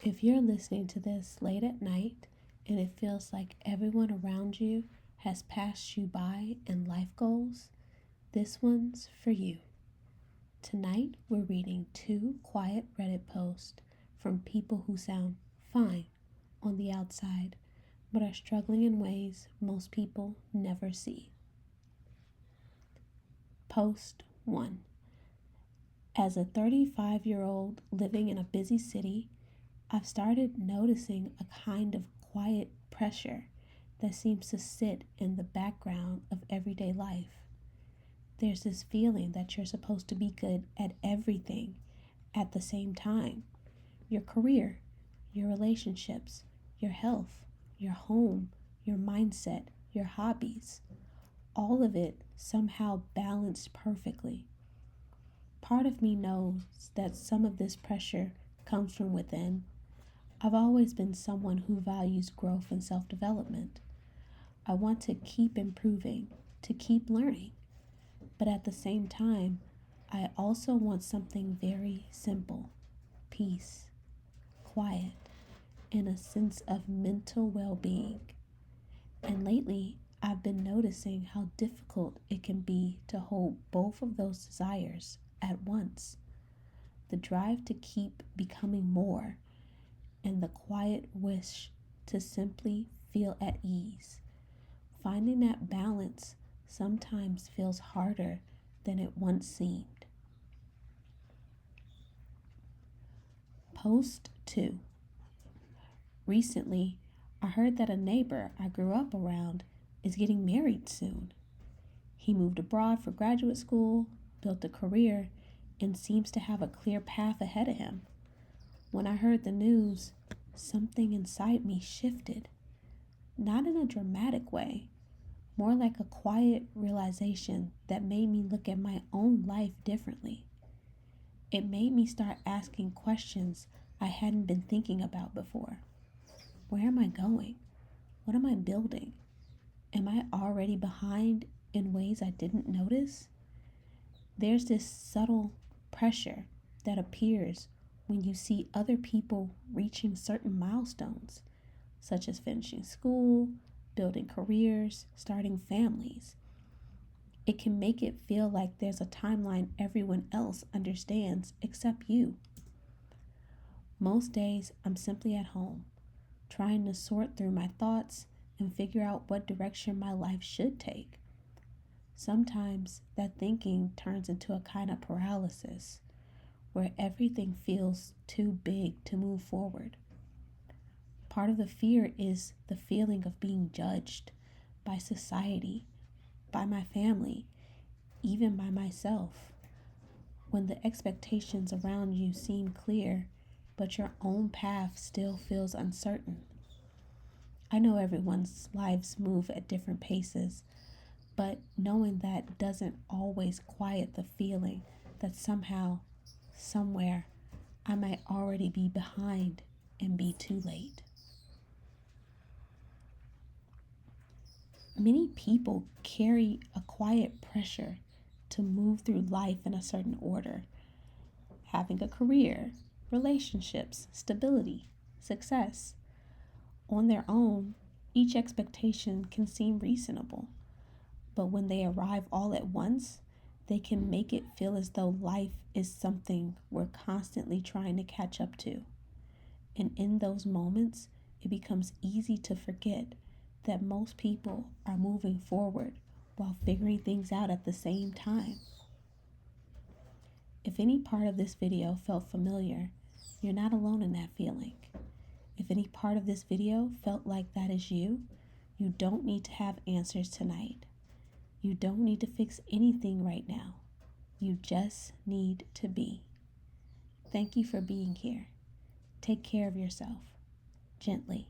If you're listening to this late at night and it feels like everyone around you has passed you by in life goals, this one's for you. Tonight, we're reading 2 quiet Reddit posts from people who sound fine on the outside, but are struggling in ways most people never see. Post 1. As a 35-year-old living in a busy city, I've started noticing a kind of quiet pressure that seems to sit in the background of everyday life. There's this feeling that you're supposed to be good at everything at the same time. Your career, your relationships, your health, your home, your mindset, your hobbies. All of it somehow balanced perfectly. Part of me knows that some of this pressure comes from within. I've always been someone who values growth and self-development. I want to keep improving, to keep learning. But at the same time, I also want something very simple: peace, quiet, and a sense of mental well-being. And lately, I've been noticing how difficult it can be to hold both of those desires at once. The drive to keep becoming more and the quiet wish to simply feel at ease. Finding that balance sometimes feels harder than it once seemed. Post 2. Recently, I heard that a neighbor I grew up around is getting married soon. He moved abroad for graduate school, built a career, and seems to have a clear path ahead of him. When I heard the news, something inside me shifted. Not in a dramatic way, more like a quiet realization that made me look at my own life differently. It made me start asking questions I hadn't been thinking about before. Where am I going? What am I building? Am I already behind in ways I didn't notice? There's this subtle pressure that appears when you see other people reaching certain milestones, such as finishing school, building careers, starting families. It can make it feel like there's a timeline everyone else understands except you. Most days, I'm simply at home, trying to sort through my thoughts and figure out what direction my life should take. Sometimes that thinking turns into a kind of paralysis, where everything feels too big to move forward. Part of the fear is the feeling of being judged by society, by my family, even by myself. When the expectations around you seem clear, but your own path still feels uncertain. I know everyone's lives move at different paces, but knowing that doesn't always quiet the feeling that somehow, somewhere, I might already be behind and be too late. Many people carry a quiet pressure to move through life in a certain order, having a career, relationships, stability, success. On their own, each expectation can seem reasonable, but when they arrive all at once, they can make it feel as though life is something we're constantly trying to catch up to. And in those moments, it becomes easy to forget that most people are moving forward while figuring things out at the same time. If any part of this video felt familiar, you're not alone in that feeling. If any part of this video felt like that is you, you don't need to have answers tonight. You don't need to fix anything right now. You just need to be. Thank you for being here. Take care of yourself. Gently.